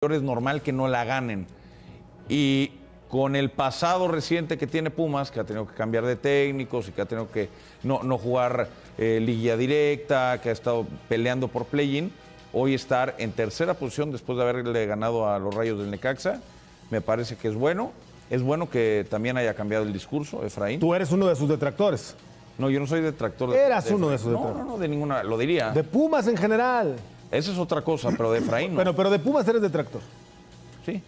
es normal que no la ganen. Y con el pasado reciente que tiene Pumas, que ha tenido que cambiar de técnicos y que ha tenido que no jugar liguilla directa, que ha estado peleando por play-in, hoy estar en tercera posición después de haberle ganado a los Rayos del Necaxa, me parece que es bueno. Es bueno que también haya cambiado el discurso, Efraín. Tú eres uno de sus detractores. No, yo no soy detractor. Eras uno de sus detractores. No, de ninguna, lo diría. De Pumas en general. Esa es otra cosa, pero de Efraín no. Bueno, pero de Pumas eres detractor. Sí.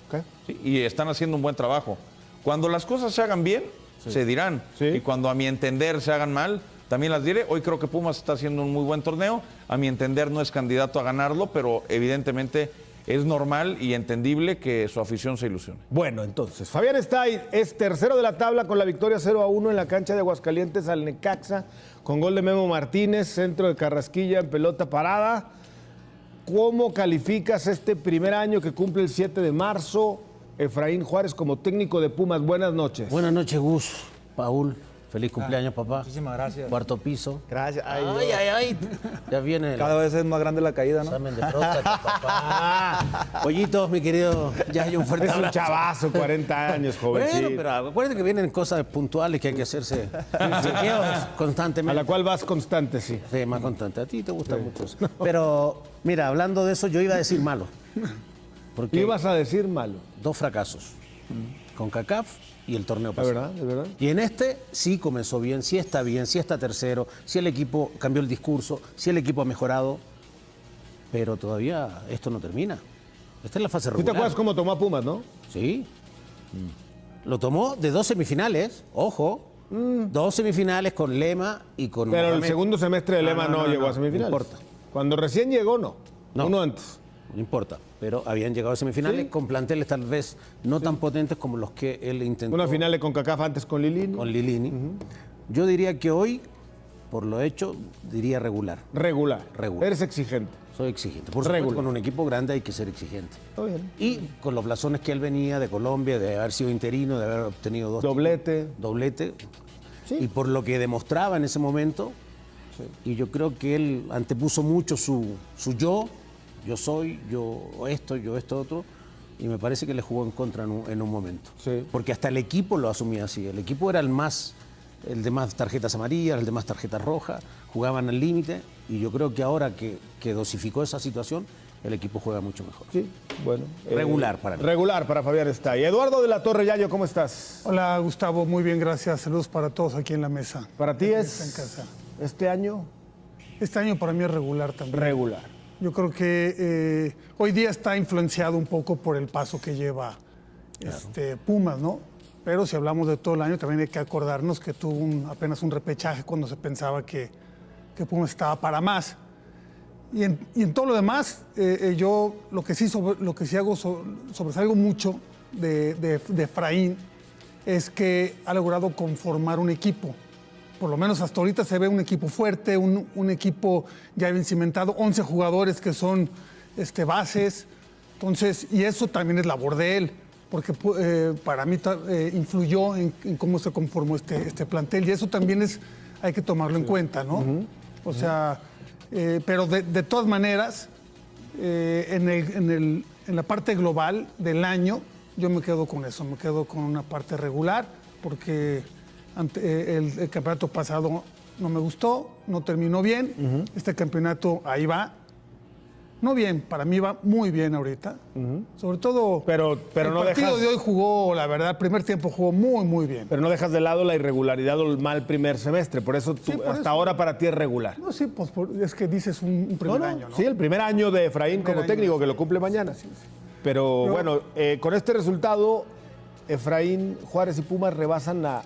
Okay. Sí, y están haciendo un buen trabajo. Cuando las cosas se hagan bien, se dirán. Sí. Y cuando a mi entender se hagan mal, también las diré. Hoy creo que Pumas está haciendo un muy buen torneo. A mi entender no es candidato a ganarlo, pero evidentemente es normal y entendible que su afición se ilusione. Bueno, entonces, Fabián Stay es tercero de la tabla con la victoria 0-1 en la cancha de Aguascalientes al Necaxa, con gol de Memo Martínez, centro de Carrasquilla en pelota parada. ¿Cómo calificas este primer año que cumple el 7 de marzo? Efraín Juárez como técnico de Pumas. Buenas noches. Buenas noches, Gus. Paul, feliz cumpleaños, papá. Muchísimas gracias. Cuarto piso. Gracias. Ay. Ya viene el Cada vez es más grande la caída, ¿no? examen de próstata, papá. Pollitos, mi querido, ya hay un fuerte Es un abrazo. chavazo, 40 años, jovencito. Bueno, pero acuérdate que vienen cosas puntuales que hay que hacerse chequeos constantemente. A la cual vas constante, sí. Sí, más constante. A ti te gusta mucho eso. Pero, mira, hablando de eso, yo iba a decir malo. Porque Ibas a decir malo. dos fracasos. Con CACAF y el torneo ¿De pasado. verdad? ¿De verdad? Y en este sí comenzó bien, sí está tercero, sí el equipo cambió el discurso, sí el equipo ha mejorado, pero todavía esto no termina. Esta es la fase ¿Tú te regular. acuerdas cómo tomó a Pumas, no? Sí. Lo tomó de 2 semifinales, ojo. 2 semifinales con Lema y con Pero el Mohamed. segundo semestre de Lema no, llegó a semifinales. No importa. Cuando recién llegó, no. No. Uno antes. No importa, pero habían llegado a semifinales Sí. con planteles tal vez no tan potentes como los que él intentó. Una final con CACAF antes con Lilini. Con Lilini. Yo diría que hoy, por lo hecho, diría regular. Regular. Regular. Eres exigente. Soy exigente. Por supuesto, Regular. con un equipo grande hay que ser exigente. Está bien. Y con los blasones que él venía de Colombia, de haber sido interino, de haber obtenido 2 Doblete. títulos, doblete. Sí. Y por lo que demostraba en ese momento, y yo creo que él antepuso mucho su yo soy, yo esto, otro, y me parece que le jugó en contra en un momento. Sí. Porque hasta el equipo lo asumía así. El equipo era el de más tarjetas amarillas, el de más tarjetas rojas, jugaban al límite, y yo creo que ahora que dosificó esa situación, el equipo juega mucho mejor. Sí, bueno. Regular para mí. Regular para Fabián Stay. Eduardo de la Torre, Yayo, ¿cómo estás? Hola Gustavo, muy bien, gracias. Saludos para todos aquí en la mesa. Para ti Está en es casa. este año Este año para mí es regular también. regular. Yo creo que hoy día está influenciado un poco por el paso que lleva Pumas, ¿no? Pero si hablamos de todo el año, también hay que acordarnos que tuvo apenas un repechaje cuando se pensaba que Pumas estaba para más. Y en todo lo demás, yo lo que sí sobresalgo mucho de Efraín es que ha logrado conformar un equipo. Por lo menos hasta ahorita se ve un equipo fuerte, un equipo ya bien cimentado, 11 jugadores que son bases. Entonces, y eso también es labor de él, porque para mí influyó en cómo se conformó este plantel. Y eso también hay que tomarlo en cuenta, ¿no? O sea, pero de todas maneras, en la parte global del año, yo me quedo con eso, me quedo con una parte regular, porque el campeonato pasado no me gustó, no terminó bien. Este campeonato ahí va. No bien, para mí va muy bien ahorita. Sobre todo, Pero el no partido dejas, de hoy jugó, la verdad, el primer tiempo jugó muy, muy bien. pero no dejas de lado la irregularidad o el mal primer semestre. Por eso, Sí, por hasta eso. ahora para ti es regular. No, sí, pues es que dices un primer año, ¿no? Sí, el primer año de Efraín como año, técnico, sí. que lo cumple mañana. Pero bueno, con este resultado, Efraín, Juárez y Pumas rebasan a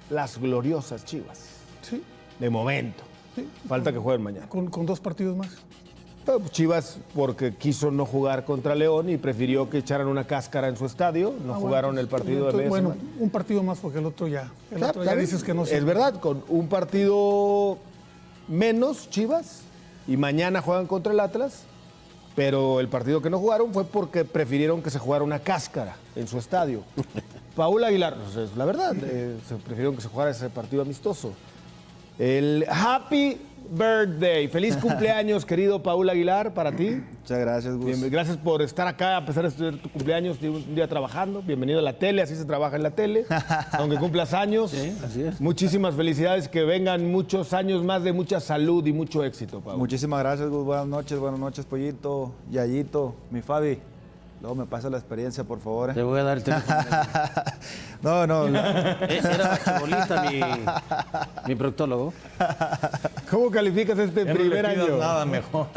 las gloriosas Chivas. Sí, De momento. sí. Falta que jueguen mañana. Con 2 partidos más. Pero, pues, Chivas, porque quiso no jugar contra León y prefirió que echaran una cáscara en su estadio, no jugaron el partido de media Bueno, semana. un partido más porque el otro ya. El Claro, otro está ya bien. dices que no Es verdad, con un partido menos Chivas y mañana juegan contra el Atlas, pero el partido que no jugaron fue porque prefirieron que se jugara una cáscara en su estadio. Paul Aguilar, pues, es la verdad, se prefirieron que se jugara ese partido amistoso. El Happy birthday. Feliz cumpleaños, querido Paul Aguilar, para ti. Muchas gracias, Gus. Gracias por estar acá, a pesar de ser tu cumpleaños, de un día trabajando. Bienvenido a la tele, así se trabaja en la tele, aunque cumplas años. Sí, así es. Muchísimas felicidades, que vengan muchos años más de mucha salud y mucho éxito, Paul. Muchísimas gracias, Gus. Buenas noches, Pollito, Yayito, mi Fabi. Luego me pasa la experiencia, por favor. Te voy a dar el teléfono. No. Era basquetbolista mi proctólogo. ¿Cómo calificas este Ya no primer le pidas año? nada mejor.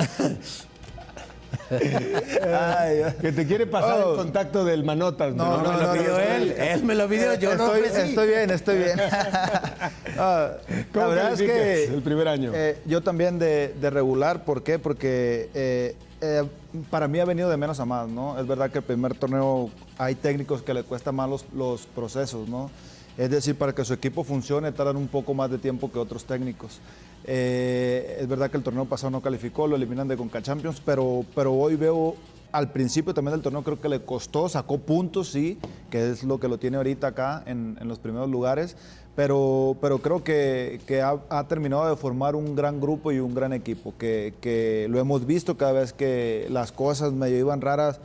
Que te quiere pasar el contacto del Manotas. No, Me lo pidió él me lo pidió, yo no ofrecí. Estoy bien. La ¿Cómo verdad es calificas que el primer año? yo también de regular. ¿Por qué? Porque para mí ha venido de menos a más, ¿no? Es verdad que el primer torneo hay técnicos que les cuesta más los procesos, ¿no? Es decir, para que su equipo funcione tardan un poco más de tiempo que otros técnicos. Es verdad que el torneo pasado no calificó, lo eliminan de Conca Champions, pero hoy veo, al principio también del torneo creo que le costó, sacó puntos, sí, que es lo que lo tiene ahorita acá en los primeros lugares, pero creo que ha terminado de formar un gran grupo y un gran equipo, que lo hemos visto cada vez que las cosas medio iban raras,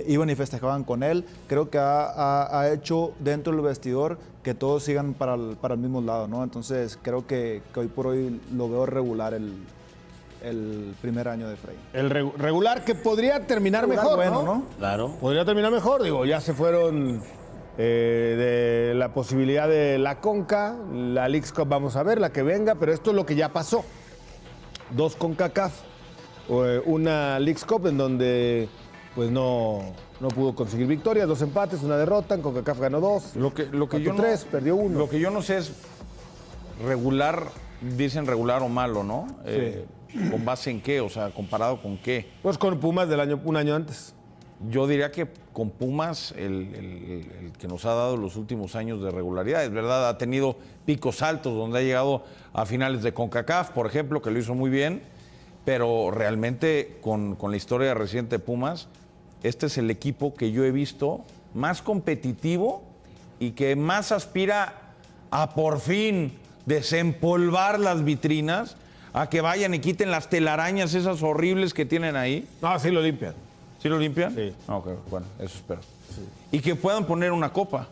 iban y festejaban con él. Creo que ha hecho dentro del vestidor que todos sigan para el mismo lado, ¿no? Entonces creo que hoy por hoy lo veo regular el primer año de Frey. El regular que podría terminar mejor, bueno, ¿no? Claro. Podría terminar mejor, digo, ya se fueron de la posibilidad de la Conca, la Leagues Cup vamos a ver, la que venga, pero esto es lo que ya pasó. 2 CONCACAF, una Leagues Cup en donde pues no pudo conseguir victorias, 2 empates, 1 derrota, en CONCACAF ganó 2, Lo que yo no, 3, perdió 1. Lo que yo no sé es regular, dicen regular o malo, ¿no? ¿Con base en qué? O sea, ¿comparado con qué? Pues con Pumas un año antes. Yo diría que con Pumas, el que nos ha dado los últimos años de regularidad, es verdad, ha tenido picos altos donde ha llegado a finales de CONCACAF, por ejemplo, que lo hizo muy bien, pero realmente con la historia reciente de Pumas, este es el equipo que yo he visto más competitivo y que más aspira a por fin desempolvar las vitrinas, a que vayan y quiten las telarañas esas horribles que tienen ahí. No, sí lo limpian. ¿Sí lo limpian? Sí. Ok, bueno, eso espero. Sí. Y que puedan poner una copa.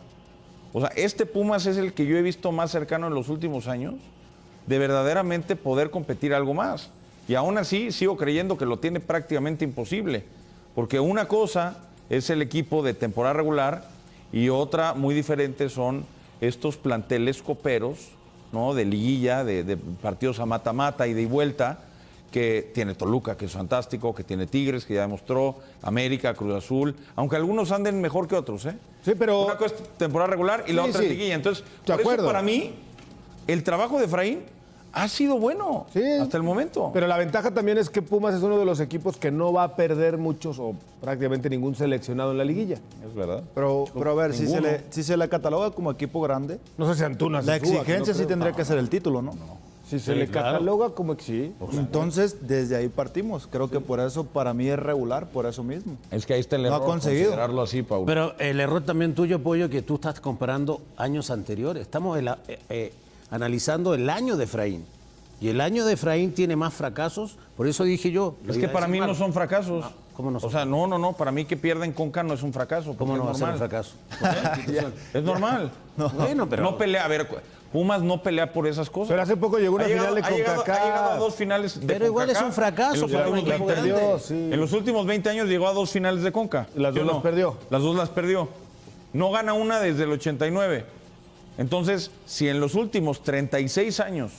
O sea, este Pumas es el que yo he visto más cercano en los últimos años de verdaderamente poder competir algo más. Y aún así sigo creyendo que lo tiene prácticamente imposible. Porque una cosa es el equipo de temporada regular y otra muy diferente son estos planteles coperos, ¿no? De liguilla, de partidos a mata-mata, ida y vuelta, que tiene Toluca, que es fantástico, que tiene Tigres, que ya demostró, América, Cruz Azul, aunque algunos anden mejor que otros, ¿eh? Sí, pero... Una cosa es temporada regular y la otra es liguilla. Entonces, por eso para mí, el trabajo de Efraín ha sido bueno hasta el momento. Pero la ventaja también es que Pumas es uno de los equipos que no va a perder muchos o prácticamente ningún seleccionado en la liguilla. Es verdad. Pero a ver, si se le cataloga como equipo grande, No sé si Antuna la se suba, exigencia que sí no creo. tendría que ser el título, ¿no? Si se le cataloga como que sí. Entonces, desde ahí partimos. Creo que por eso, para mí es regular, por eso mismo. Es que ahí está el No ha error, conseguido. considerarlo así, Paulo. Pero el error también tuyo, Pollo, que tú estás comparando años anteriores. Estamos analizando el año de Efraín. Y el año de Efraín tiene más fracasos. Por eso dije yo. Es que para mí no son fracasos. ¿Cómo no son? O sea, no. Para mí que pierden Conca no es un fracaso. ¿Cómo no va a es ser un normal. fracaso? Es normal. Bueno, pero... No pelea. A ver, Pumas no pelea por esas cosas. Pero hace poco llegó una final de ha llegado a CONCACAF. 2 finales de Pero igual es un fracaso En los para un últimos equipo 20 grande. años. En los últimos 20 años llegó a 2 finales de Conca. Las ¿sí o dos las perdió. Las 2 las perdió. No gana una desde el 89. Entonces, si en los últimos 36 años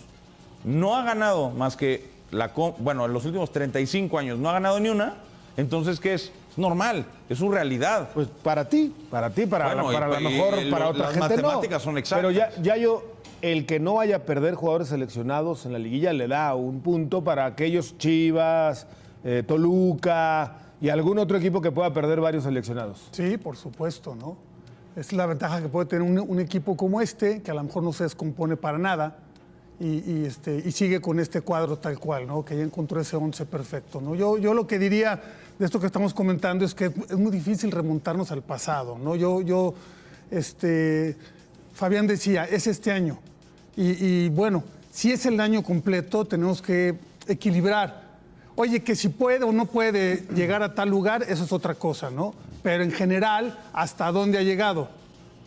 no ha ganado más que en los últimos 35 años no ha ganado ni una, entonces ¿qué es? Es normal, es su realidad. Pues para ti, para Bueno, a lo mejor para otra las gente matemáticas no. son exactas. Pero ya el que no vaya a perder jugadores seleccionados en la liguilla le da un punto para aquellos Chivas, Toluca y algún otro equipo que pueda perder varios seleccionados. Sí, por supuesto, ¿no? Es la ventaja que puede tener un equipo como este, que a lo mejor no se descompone para nada y sigue con este cuadro tal cual, ¿no? Que ya encontró ese 11 perfecto, ¿no? Yo lo que diría de esto que estamos comentando es que es muy difícil remontarnos al pasado, ¿no? Fabián decía, es este año. Y bueno, si es el año completo, tenemos que equilibrar. Oye, que si puede o no puede llegar a tal lugar, eso es otra cosa, ¿no? Pero en general, ¿hasta dónde ha llegado?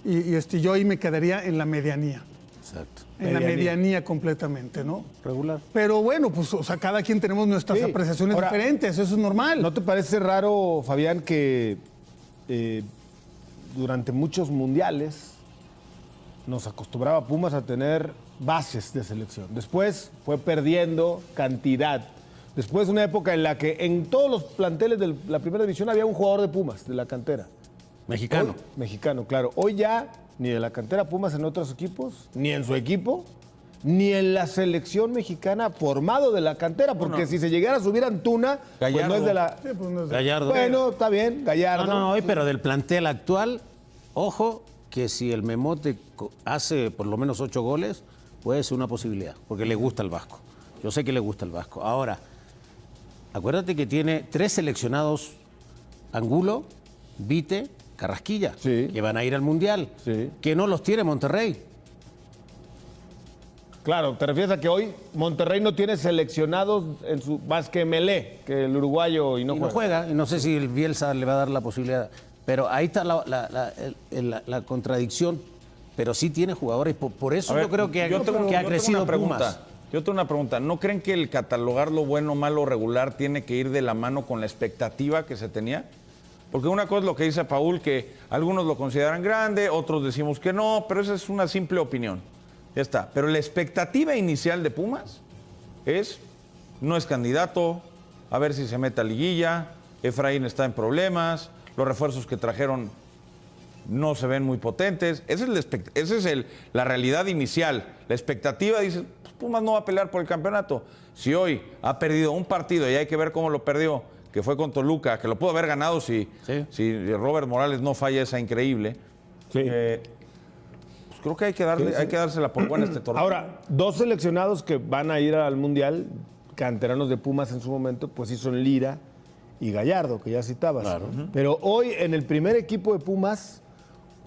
Y yo ahí me quedaría en la medianía. Exacto. En la medianía completamente, ¿no? Regular. Pero bueno, pues, o sea, cada quien tenemos nuestras Sí. apreciaciones Ahora, diferentes, eso es normal. ¿No te parece raro, Fabián, que durante muchos mundiales nos acostumbraba Pumas a tener bases de selección? Después fue perdiendo cantidad. Después una época en la que en todos los planteles de la primera división había un jugador de Pumas, de la cantera. Mexicano. Hoy, mexicano, claro. Hoy ya ni de la cantera Pumas en otros equipos, ni en su equipo, ni en la selección mexicana formado de la cantera, porque si se llegara a subir Antuna, pues Gallardo. no es de la... Sí, pues, no sé. Gallardo. Bueno, está bien, Gallardo. No, pero del plantel actual, ojo, que si el Memote hace por lo menos 8 goles, puede ser una posibilidad, porque le gusta el Vasco. Yo sé que le gusta el Vasco. Ahora, acuérdate que tiene 3 seleccionados: Angulo, Vite, Carrasquilla, Sí. que van a ir al Mundial, Sí. que no los tiene Monterrey. Claro, te refieres a que hoy Monterrey no tiene seleccionados en su más que Melé, que el uruguayo y no Y no juega, y no sé si el Bielsa le va a dar la posibilidad. Pero ahí está la contradicción, pero sí tiene jugadores. Por eso A ver, yo creo que, yo tengo que ha una crecido pregunta. Pumas. Yo tengo una pregunta. ¿No creen que el catalogar lo bueno, malo, regular tiene que ir de la mano con la expectativa que se tenía? Porque una cosa es lo que dice Paul, que algunos lo consideran grande, otros decimos que no, pero esa es una simple opinión. Ya está. Pero la expectativa inicial de Pumas no es candidato, a ver si se mete a liguilla, Efraín está en problemas, los refuerzos que trajeron no se ven muy potentes. Esa es la realidad inicial. La expectativa dice, pues Pumas no va a pelear por el campeonato. Si hoy ha perdido un partido y hay que ver cómo lo perdió, que fue con Toluca, que lo pudo haber ganado si Robert Morales no falla esa increíble. Sí. Pues creo que hay que dársela por buena este torneo. Ahora, 2 seleccionados que van a ir al Mundial, canteranos de Pumas en su momento, pues sí son Lira y Gallardo, que ya citabas. Claro. Pero hoy en el primer equipo de Pumas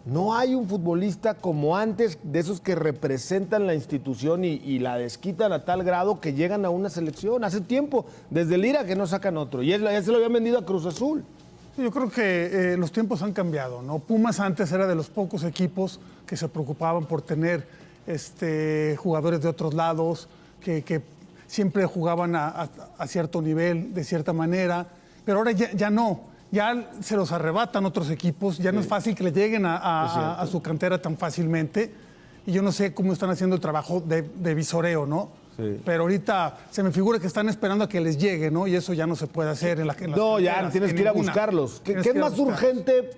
no hay un futbolista como antes, de esos que representan la institución y la desquitan a tal grado que llegan a una selección. Hace tiempo, desde Lira que no sacan otro. Y ya se lo habían vendido a Cruz Azul. Yo creo que los tiempos han cambiado, ¿no? Pumas antes era de los pocos equipos que se preocupaban por tener jugadores de otros lados, que siempre jugaban a cierto nivel, de cierta manera, pero ahora ya no. Ya se los arrebatan otros equipos, ya no es fácil que le lleguen a su cantera tan fácilmente. Y yo no sé cómo están haciendo el trabajo de visoreo, ¿no? Sí. Pero ahorita se me figura que están esperando a que les llegue, ¿no? Y eso ya no se puede hacer en las No, ya canteras, tienes en que ir a ninguna. buscarlos. ¿Qué Tienes es que ir a más buscarlos. urgente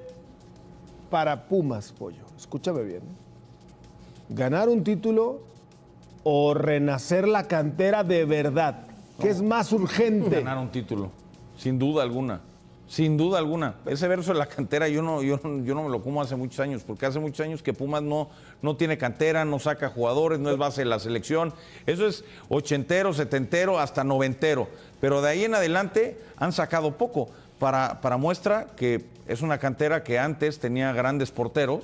para Pumas, Pollo? Escúchame bien. ¿Ganar un título o renacer la cantera de verdad? ¿Qué es más urgente? Ganar un título, sin duda alguna. Sin duda alguna. Ese verso de la cantera yo no me lo como hace muchos años, porque hace muchos años que Pumas no tiene cantera, no saca jugadores, no es base de la selección. Eso es ochentero, setentero, hasta noventero. Pero de ahí en adelante han sacado poco. Para muestra que es una cantera que antes tenía grandes porteros,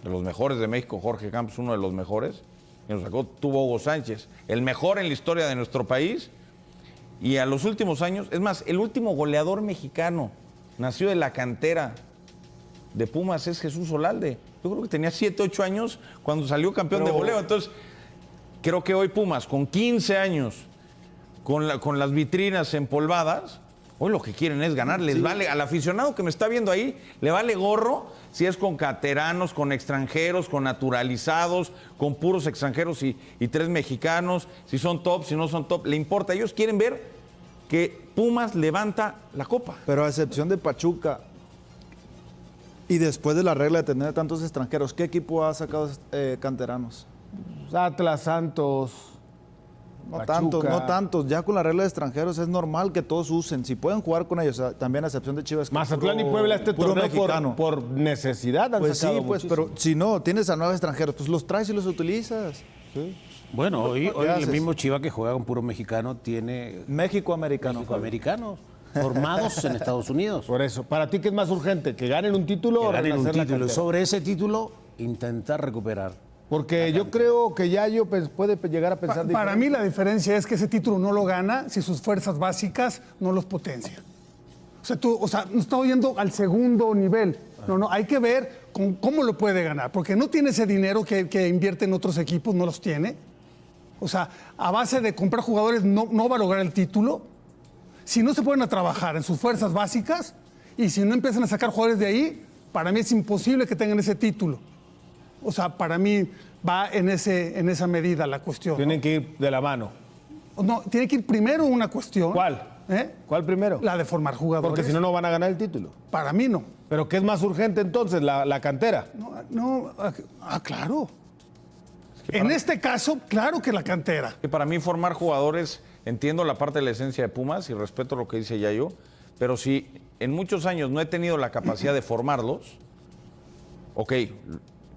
de los mejores de México, Jorge Campos, uno de los mejores, y nos sacó, tuvo Hugo Sánchez, el mejor en la historia de nuestro país. Y a los últimos años, es más, el último goleador mexicano nació de la cantera de Pumas es Jesús Olalde. Yo creo que tenía 7, 8 años cuando salió campeón de goleo. Entonces, creo que hoy Pumas, con 15 años, con las vitrinas empolvadas, hoy lo que quieren es ganar. Les vale, al aficionado que me está viendo ahí, le vale gorro si es con canteranos, con extranjeros, con naturalizados, con puros extranjeros y 3 mexicanos, si son top, si no son top, le importa. Ellos quieren ver que Pumas levanta la copa. Pero a excepción de Pachuca, y después de la regla de tener tantos extranjeros, ¿qué equipo ha sacado canteranos? Atlas, Santos. No Pachuca. tantos, no tantos. Ya con la regla de extranjeros es normal que todos usen. Si pueden jugar con ellos, también a excepción de Chivas. que Mazatlán y puro- Puebla este puro torneo mexicano. por necesidad han Pues sí, sacado pues, muchísimo. pero si no, tienes a 9 extranjeros, pues los traes y los utilizas. Bueno, hoy ¿Qué el haces? mismo Chivas que juega con puro mexicano tiene México-americano. americanos formados en Estados Unidos. Por eso, ¿para ti qué es más urgente? ¿Que ganen un título Que o ganen un renacer la título. Y cantera? sobre ese título, intentar recuperar Porque yo creo que Yayo puede llegar a pensar Para diferente. mí la diferencia es que ese título no lo gana si sus fuerzas básicas no los potencia. O sea, no está yendo al segundo nivel. No, hay que ver cómo lo puede ganar, porque no tiene ese dinero que invierte en otros equipos, no los tiene. O sea, a base de comprar jugadores no va a lograr el título. Si no se ponen a trabajar en sus fuerzas básicas y si no empiezan a sacar jugadores de ahí, para mí es imposible que tengan ese título. O sea, para mí va en esa medida la cuestión. Tienen que ir de la mano. No, tiene que ir primero una cuestión. ¿Cuál? ¿Cuál primero? La de formar jugadores. Porque si no, no van a ganar el título. Para mí no. ¿Pero qué es más urgente entonces? ¿La cantera? Claro. En este caso, claro que la cantera. Que para mí formar jugadores, entiendo la parte de la esencia de Pumas y respeto lo que dice Yayo, pero si en muchos años no he tenido la capacidad de formarlos, ok,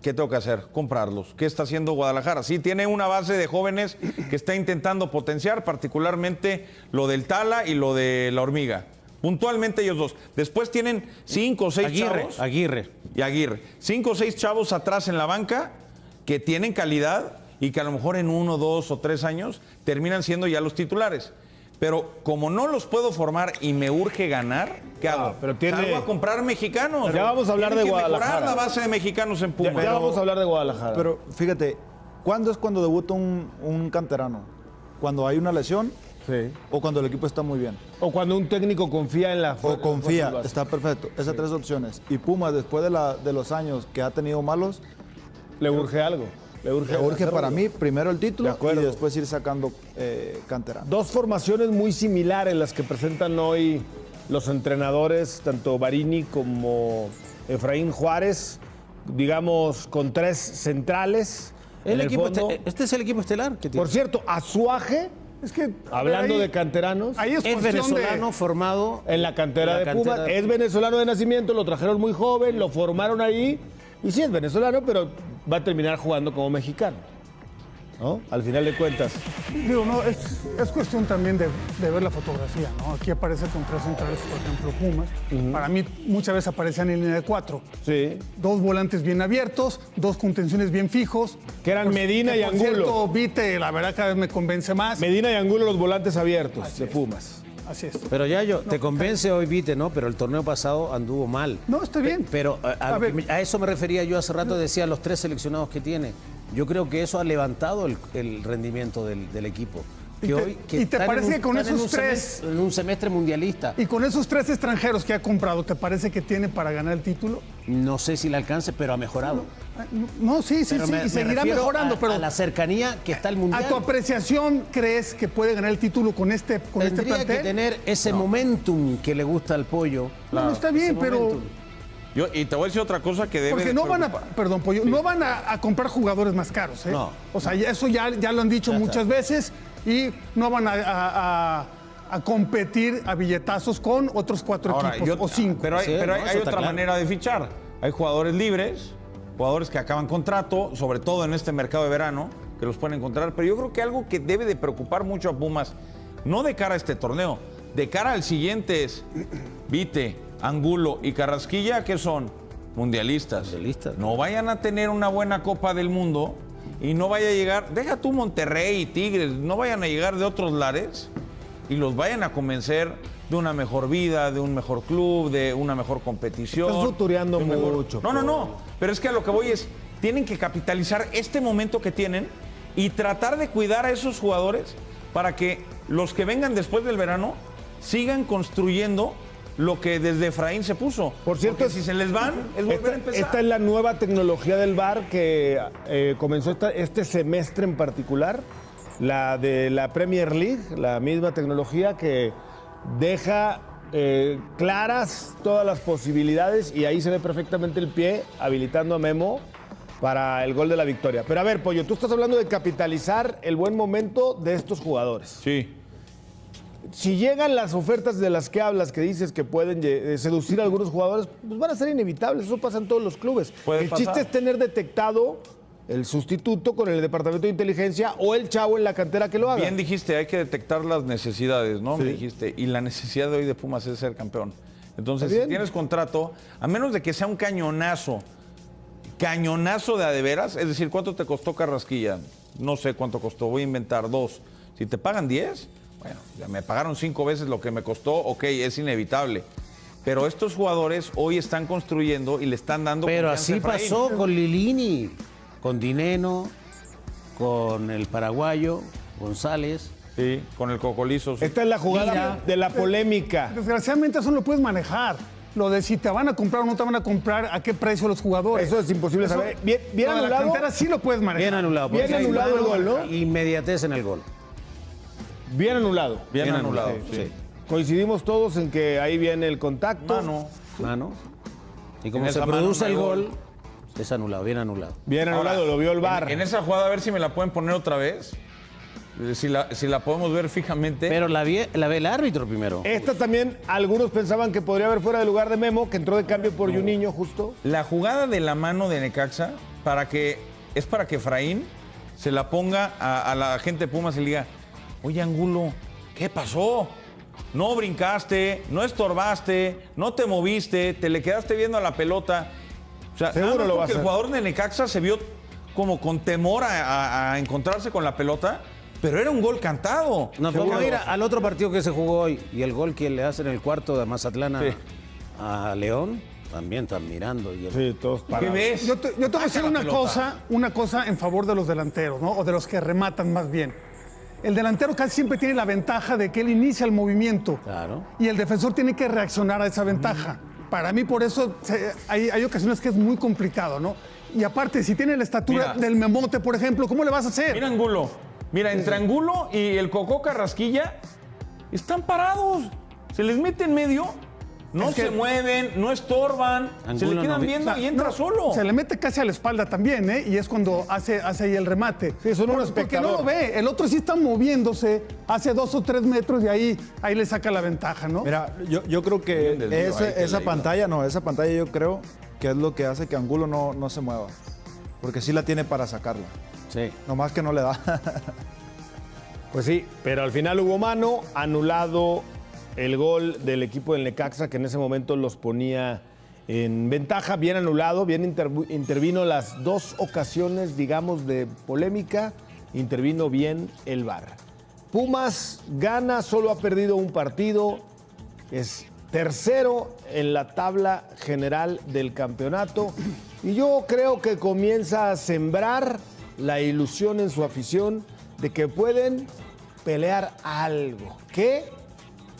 ¿qué tengo que hacer? Comprarlos. ¿Qué está haciendo Guadalajara? Sí, tiene una base de jóvenes que está intentando potenciar, particularmente lo del Tala y lo de la Hormiga. Puntualmente ellos dos. Después tienen 5 o 6 chavos. Aguirre. Y Aguirre. 5 o 6 chavos atrás en la banca que tienen calidad y que a lo mejor en 1, 2 o 3 años terminan siendo ya los titulares. Pero como no los puedo formar y me urge ganar, ¿qué hago? pero Salgo a comprar mexicanos. Pero ya vamos a hablar Tienen de que Guadalajara. mejorar la base de mexicanos en Pumas. Ya vamos a hablar de Guadalajara. Pero fíjate, ¿cuándo es cuando debuta un canterano? ¿Cuando hay una lesión sí. o cuando el equipo está muy bien? O cuando un técnico confía en la O confía, fuerzas está perfecto. Esas tres opciones. Y Pumas, después de los años que ha tenido malos, le urge algo. Le urge para hacerlo. mí primero el De título acuerdo. y después ir sacando canteranos. Dos formaciones muy similares las que presentan hoy los entrenadores, tanto Barini como Efraín Juárez, digamos con 3 centrales. El en el equipo fondo. este es el equipo estelar que tiene. Por cierto, Azuaje, Es que, hablando ahí- de canteranos, Ahí es Es cuestión venezolano formado en la cantera en la de cantera Pumas, de- es venezolano de nacimiento, lo trajeron muy joven, lo formaron ahí, y sí es venezolano, pero va a terminar jugando como mexicano, ¿no? Al final de cuentas. Digo, no, es cuestión también de ver la fotografía, ¿no? Aquí aparece con 3 centrales, por ejemplo, Pumas. Para mí, muchas veces aparecían en línea de 4. Sí. 2 volantes bien abiertos, 2 contenciones bien fijos. Que eran Medina y por Angulo. cierto, Vite, la verdad, cada vez me convence más. Medina y Angulo, los volantes abiertos de Pumas. Así es. Pero te convence hoy Vite, ¿no? Pero el torneo pasado anduvo mal. No, está bien. Pero A ver. a eso me refería yo hace rato, decía los 3 seleccionados que tiene. Yo creo que eso ha levantado el rendimiento del equipo. ¿Y te parece que con están esos 3 en un semestre mundialista? y con esos 3 extranjeros que ha comprado, ¿te parece que tiene para ganar el título? No sé si le alcance, pero ha mejorado. No, sí, Pero y seguirá refiero mejorando, pero a la cercanía que está el mundial. a tu apreciación, ¿crees que puede ganar el título con este Tendría plantel? que tener ese momentum que le gusta al Pollo. No, está bien, Ese pero momentum. Y te voy a decir otra cosa que debe porque de no van a, preocupar. perdón, Pollo, no van a comprar jugadores más caros, ¿eh? No. O sea, eso ya lo han dicho muchas veces y no van a competir a billetazos con otros 4 Ahora, equipos o 5. Pero hay, Sí, pero no, hay eso está otra claro. manera de fichar. Hay jugadores libres, jugadores que acaban contrato, sobre todo en este mercado de verano, que los pueden encontrar. Pero yo creo que algo que debe de preocupar mucho a Pumas, no de cara a este torneo, de cara al siguiente es Vite, Angulo y Carrasquilla, que son mundialistas. Mundialistas. No vayan a tener una buena Copa del Mundo y no vaya a llegar, deja tú Monterrey y Tigres, no vayan a llegar de otros lares y los vayan a convencer de una mejor vida, de un mejor club, de una mejor competición. Estás futureando de un mejor- mucho, No. Pero es que a lo que voy es, tienen que capitalizar este momento que tienen y tratar de cuidar a esos jugadores para que los que vengan después del verano sigan construyendo lo que desde Efraín se puso. Por cierto, Porque si se les van, es volver a empezar. esta es la nueva tecnología del VAR que comenzó este semestre en particular, la de la Premier League, la misma tecnología que deja claras todas las posibilidades y ahí se ve perfectamente el pie habilitando a Memo para el gol de la victoria. Pero a ver, Pollo, tú estás hablando de capitalizar el buen momento de estos jugadores. Sí. Si llegan las ofertas de las que hablas, que dices que pueden seducir a algunos jugadores, pues van a ser inevitables. Eso pasa en todos los clubes. Puede El pasar. chiste es tener detectado el sustituto con el departamento de inteligencia o el chavo en la cantera que lo haga. Bien dijiste, hay que detectar las necesidades, ¿no? Sí. Me dijiste. Y la necesidad de hoy de Pumas es ser campeón. Entonces, Está si bien. tienes contrato, a menos de que sea un cañonazo cañonazo de a de veras, es decir, ¿cuánto te costó Carrasquilla? No sé cuánto costó, voy a inventar 2. Si te pagan 10, bueno, ya me pagaron 5 veces lo que me costó, ok, es inevitable. Pero estos jugadores hoy están construyendo y le están dando Pero confianza así a Efraín. pasó con Lilini, con Dineno, con el paraguayo González. Sí, con el Cocolizo. Sí. Esta es la jugada de la polémica. Desgraciadamente eso no lo puedes manejar. Lo de si te van a comprar o no te van a comprar, a qué precio los jugadores. Eso es imposible saber. Bien Lo de la anulado. cantera sí lo puedes manejar. Bien anulado. Bien porque hay anulado el mano, gol, ¿no? Inmediatez en el gol. Bien anulado. Bien anulado, sí. Coincidimos todos en que ahí viene el contacto. Mano. Y En como se esa mano produce no hay el gol. gol, es anulado, bien anulado. Bien anulado, Ahora, lo vio el VAR. En esa jugada, a ver si me la pueden poner otra vez. Si la podemos ver fijamente. Pero la ve el árbitro primero. Esta también, algunos pensaban que podría haber fuera de lugar de Memo, que entró de cambio por Juninho justo. La jugada de la mano de Necaxa es para que Efraín se la ponga a la gente de Pumas y le diga, oye Angulo, ¿qué pasó? No brincaste, no estorbaste, no te moviste, te le quedaste viendo a la pelota. O sea, Seguro nada más lo va a porque el hacer. jugador de Necaxa se vio como con temor a encontrarse con la pelota, pero era un gol cantado. Nos vamos a ir al otro partido que se jugó hoy y el gol que le hacen en el cuarto de Mazatlán Sí. a León, también están mirando. Y el- Sí, todos ¿Qué parados. ves? Yo te voy a decir Saca la pelota. una cosa en favor de los delanteros, ¿no? O de los que rematan más bien. El delantero casi siempre tiene la ventaja de que él inicia el movimiento. Claro. Y el defensor tiene que reaccionar a esa ventaja. Para mí, por eso hay ocasiones que es muy complicado, ¿no? Y aparte, si tiene la estatura Mira. del Memote, por ejemplo, ¿cómo le vas a hacer? Mira Angulo. Mira, entre Angulo y el Cocó Carrasquilla están parados. Se les mete en medio, no Es que- se mueven, no estorban, se Angulo le no quedan vi- viendo O sea, y entra no, solo. Se le mete casi a la espalda también, ¿eh? Y es cuando hace ahí el remate. Sí, son un Porque no espectador. lo ve. El otro sí está moviéndose hace 2 o 3 metros y ahí le saca la ventaja, ¿no? Mira, yo creo que Bien desviado ahí, que esa le pantalla yo creo que es lo que hace que Angulo no se mueva. Porque sí la tiene para sacarla. Sí. Nomás que no le da. Pues sí, pero al final hubo mano, anulado el gol del equipo del Necaxa, que en ese momento los ponía en ventaja, bien anulado, bien intervino las 2 ocasiones, digamos, de polémica, intervino bien el VAR. Pumas gana, solo ha perdido un partido, es tercero en la tabla general del campeonato y yo creo que comienza a sembrar la ilusión en su afición de que pueden pelear algo. ¿Qué?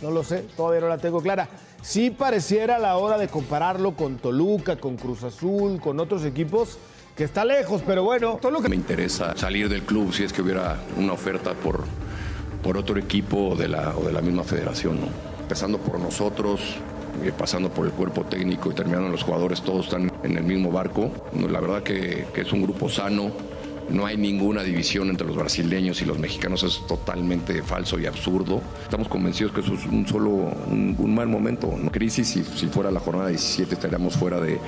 No lo sé, todavía no la tengo clara. Sí pareciera a la hora de compararlo con Toluca, con Cruz Azul, con otros equipos, que está lejos, pero bueno. Todo lo que Me interesa salir del club si es que hubiera una oferta por otro equipo o de la misma federación, ¿no? Empezando por nosotros, pasando por el cuerpo técnico y terminando en los jugadores, todos están en el mismo barco. La verdad que es un grupo sano. No hay ninguna división entre los brasileños y los mexicanos, es totalmente falso y absurdo. Estamos convencidos que eso es un mal momento, ¿no? Crisis, si fuera la jornada 17 estaríamos fuera de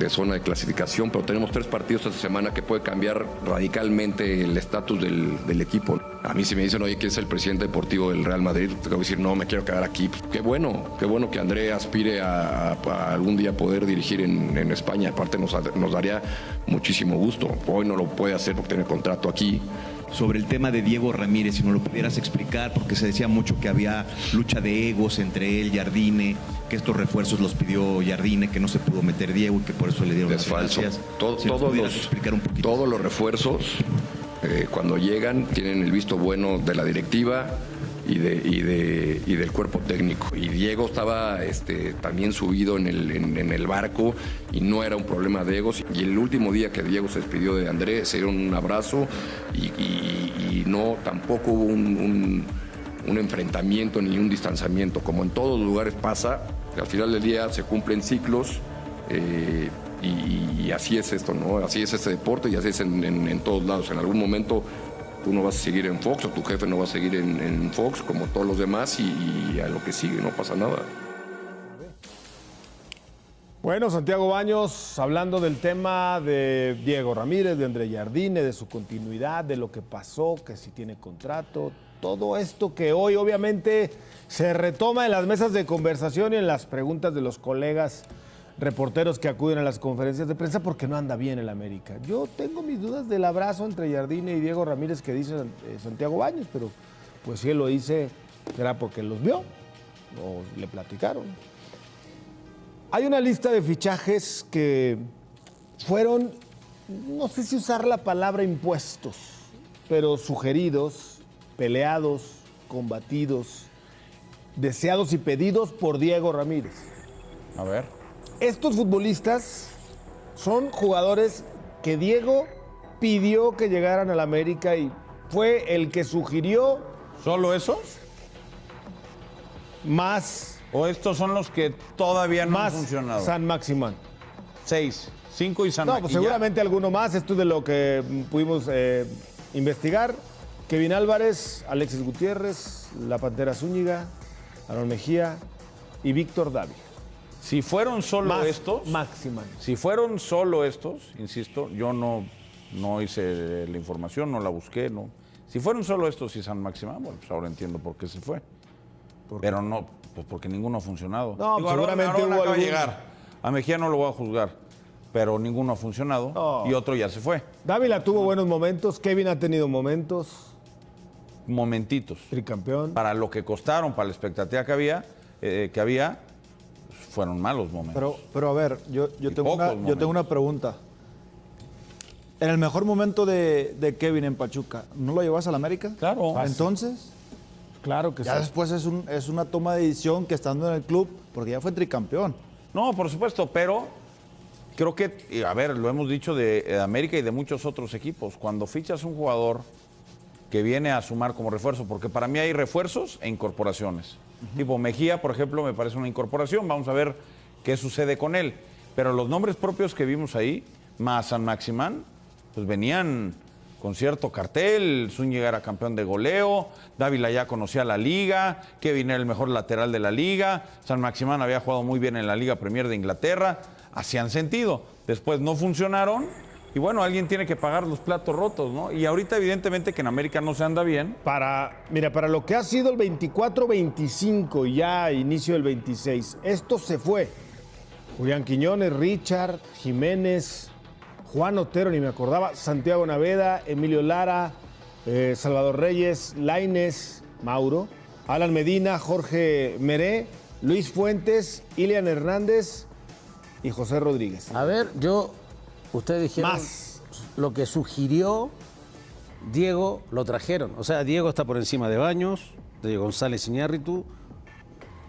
zona de clasificación, pero tenemos 3 partidos esta semana que puede cambiar radicalmente el estatus del equipo. A mí si me dicen, oye, ¿quién es el presidente deportivo del Real Madrid? Tengo que decir, no, me quiero quedar aquí. Pues, qué bueno que André aspire a algún día poder dirigir en España. Aparte nos daría muchísimo gusto. Hoy no lo puede hacer porque tiene contrato aquí. Sobre el tema de Diego Ramírez, si nos lo pudieras explicar, porque se decía mucho que había lucha de egos entre él y Jardine, que estos refuerzos los pidió Jardine, que no se pudo meter Diego y que por eso le dieron Es las falso. gracias. Si nos pudieras explicar un poquito. Todos los refuerzos, cuando llegan, tienen el visto bueno de la directiva y del cuerpo técnico. Y Diego estaba también subido en el barco y no era un problema de egos. Y el último día que Diego se despidió de Andrés, se dieron un abrazo y no tampoco hubo un enfrentamiento ni un distanciamiento. Como en todos los lugares pasa, al final del día se cumplen ciclos. Y así es esto, ¿no? Así es este deporte y así es en todos lados. En algún momento tú no vas a seguir en Fox o tu jefe no va a seguir en Fox como todos los demás y a lo que sigue no pasa nada. Bueno, Santiago Baños, hablando del tema de Diego Ramírez, de André Jardine, de su continuidad, de lo que pasó, que si tiene contrato, todo esto que hoy obviamente se retoma en las mesas de conversación y en las preguntas de los colegas reporteros que acuden a las conferencias de prensa porque no anda bien el América. Yo tengo mis dudas del abrazo entre Jardine y Diego Ramírez que dice Santiago Baños, pero pues si él lo dice, será porque los vio o le platicaron. Hay una lista de fichajes que fueron, no sé si usar la palabra impuestos, pero sugeridos, peleados, combatidos, deseados y pedidos por Diego Ramírez. A ver. Estos futbolistas son jugadores que Diego pidió que llegaran al América y fue el que sugirió ¿Solo esos? más, ¿O estos son los que todavía no más han funcionado? San Maximán. 6, 5 y San No, pues Maquilla. seguramente alguno más. Esto es de lo que pudimos investigar. Kevin Álvarez, Alexis Gutiérrez, La Pantera Zúñiga, Aaron Mejía y Víctor Dávila. Si fueron solo Más estos, Maximán. si fueron solo estos, insisto, yo no hice la información, no la busqué, no. Si fueron solo estos y San Maximán, bueno, pues ahora entiendo por qué se fue. Pero no, pues porque ninguno ha funcionado. No, seguramente Aaron hubo acaba de algún- llegar. A Mejía no lo voy a juzgar, pero ninguno ha funcionado No. y otro ya se fue. Dávila tuvo buenos momentos, Kevin ha tenido momentos, Momentitos. tricampeón. Para lo que costaron, para la expectativa que había, fueron malos momentos. Pero a ver, yo tengo pocos una pregunta. En el mejor momento de Kevin en Pachuca, ¿no lo llevas al América? Claro. Entonces, Claro que ya sí. después es una toma de decisión que estando en el club, porque ya fue tricampeón. No, por supuesto, pero creo que, y a ver, lo hemos dicho de América y de muchos otros equipos, cuando fichas un jugador que viene a sumar como refuerzo, porque para mí hay refuerzos e incorporaciones. Tipo Mejía, por ejemplo, me parece una incorporación, vamos a ver qué sucede con él. Pero los nombres propios que vimos ahí, más San Maximán, pues venían con cierto cartel. Zúñiga era campeón de goleo, Dávila ya conocía la liga, Kevin era el mejor lateral de la liga, San Maximán había jugado muy bien en la Liga Premier de Inglaterra, hacían sentido. Después no funcionaron y bueno, alguien tiene que pagar los platos rotos, ¿no? Y ahorita evidentemente que en América no se anda bien. Para lo que ha sido el 24-25 y ya inicio del 26, esto se fue. Julián Quiñones, Richard, Jiménez, Juan Otero, ni me acordaba, Santiago Naveda, Emilio Lara, Salvador Reyes, Lainez, Mauro, Alan Medina, Jorge Meré, Luis Fuentes, Ilian Hernández y José Rodríguez. A ver, ustedes dijeron Más. lo que sugirió Diego, lo trajeron. O sea, Diego está por encima de Baños, de González Iñárritu,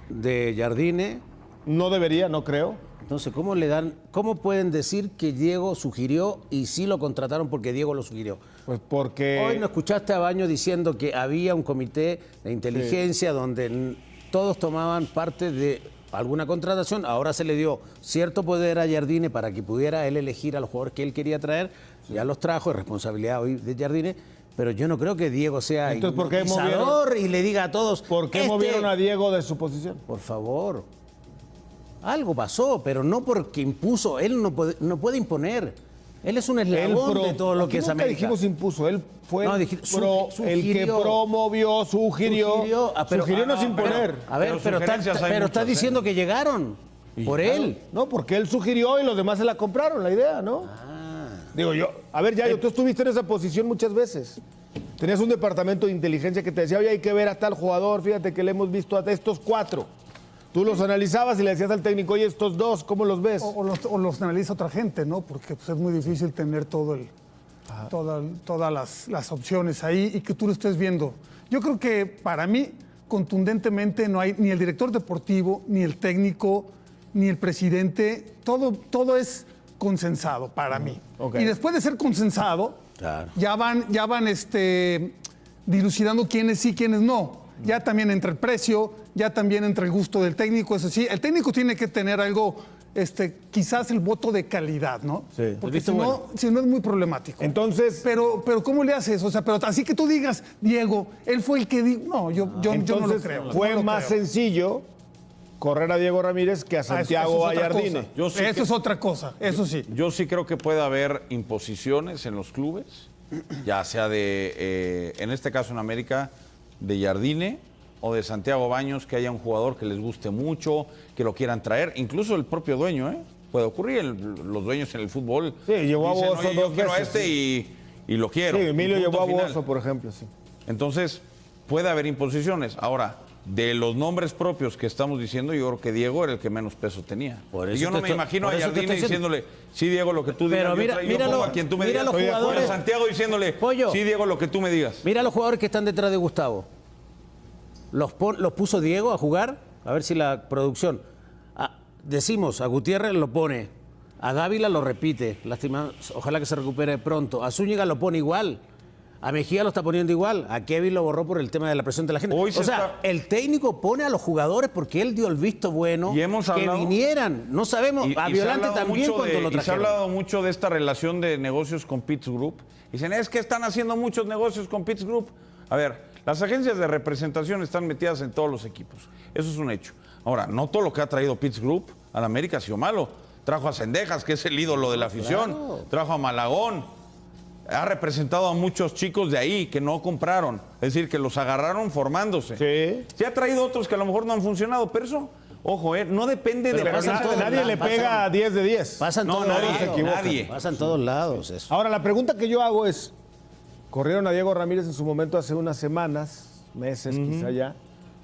de Jardine. No debería, no creo. Entonces, ¿cómo pueden decir que Diego sugirió y sí lo contrataron porque Diego lo sugirió? Pues porque... Hoy no escuchaste a Baños diciendo que había un comité de inteligencia donde todos tomaban parte de alguna contratación. Ahora se le dio cierto poder a Jardine para que pudiera él elegir a los jugadores que él quería traer. Ya los trajo, es responsabilidad hoy de Jardine. Pero yo no creo que Diego sea Entonces, ¿por qué hipnotizador y le diga a todos... ¿Por qué movieron a Diego de su posición? Por favor. Algo pasó, pero no porque impuso. Él no puede imponer. Él es un eslabón de todo lo que es nunca América. dijimos impuso, él fue No, el que sugirió. promovió, sugirió no es imponer. A ver, pero sugerencias hay está muchas, diciendo que llegaron por él. No, porque él sugirió y los demás se la compraron, la idea, ¿no? Digo yo, a ver, Yayo, tú estuviste en esa posición muchas veces. Tenías un departamento de inteligencia que te decía, oye, hay que ver a tal jugador, fíjate que le hemos visto a estos 4. Tú los analizabas y le decías al técnico, oye, estos 2, ¿cómo los ves? O los analiza otra gente, ¿no? Porque pues, es muy difícil tener todas las opciones ahí y que tú lo estés viendo. Yo creo que para mí, contundentemente, no hay ni el director deportivo, ni el técnico, ni el presidente. Todo es consensado para mí. Ok. Y después de ser consensado, Claro. ya van dilucidando quiénes sí, quiénes no. Ya también entre el precio, ya también entre el gusto del técnico, eso sí. El técnico tiene que tener algo, quizás el voto de calidad, ¿no? Sí. Porque si no es muy problemático. Entonces, Pero ¿cómo le haces? O sea, pero así que tú digas, Diego, él fue el que dijo. No, yo no lo entonces creo. fue no lo más creo. sencillo correr a Diego Ramírez que a Santiago Eso es otra Ayardine. cosa. Eso es otra cosa, eso sí. Yo sí creo que puede haber imposiciones en los clubes, ya sea en este caso en América, de Jardine o de Santiago Baños, que haya un jugador que les guste mucho, que lo quieran traer, incluso el propio dueño, puede ocurrir. Los dueños en el fútbol Sí, llevó a dicen, Bozo "Oye, yo dos quiero a veces, este y lo quiero". Sí, Emilio Y punto llevó a final. Bozo, por ejemplo, sí. Entonces, puede haber imposiciones. Ahora, de los nombres propios que estamos diciendo, yo creo que Diego era el que menos peso tenía. Por Y eso yo no te me estoy- imagino por a eso te Jardine estoy diciendo. diciéndole, sí, Diego, lo que tú digas. Pero yo míralo, pongo a quien tú me mira digas. los jugadores. O a Santiago diciéndole, Pollo. sí, Diego, lo que tú me digas. Mira los jugadores que están detrás de Gustavo. Los puso Diego a jugar. A ver si la producción. Decimos, a Gutiérrez lo pone. A Dávila lo repite. Lástima, ojalá que se recupere pronto. A Zúñiga lo pone igual. A Mejía lo está poniendo igual. A Kevin lo borró por el tema de la presión de la gente. Hoy O se sea, está- el técnico pone a los jugadores porque él dio el visto bueno Y hemos que hablado- vinieran. No sabemos. Y A se ha Violante hablado también mucho cuando lo y se ha trajeron. hablado mucho de esta relación de negocios con Pitts Group. Dicen, es que están haciendo muchos negocios con Pitts Group. A ver, las agencias de representación están metidas en todos los equipos. Eso es un hecho. Ahora, no todo lo que ha traído Pitts Group a la América ha sido malo. Trajo a Cendejas, que es el ídolo de la afición. Trajo a Malagón. Ha representado a muchos chicos de ahí que no compraron. Es decir, que los agarraron formándose. Sí. Se ha traído otros que a lo mejor no han funcionado, pero eso, ojo, no depende Pero de pasan nada. todos Nadie lados, le pega 10 de 10. Pasan No, todos nadie lados. se equivoca. Nadie. Pasan todos lados eso. Ahora, la pregunta que yo hago es, corrieron a Diego Ramírez en su momento hace unas semanas, meses quizá ya.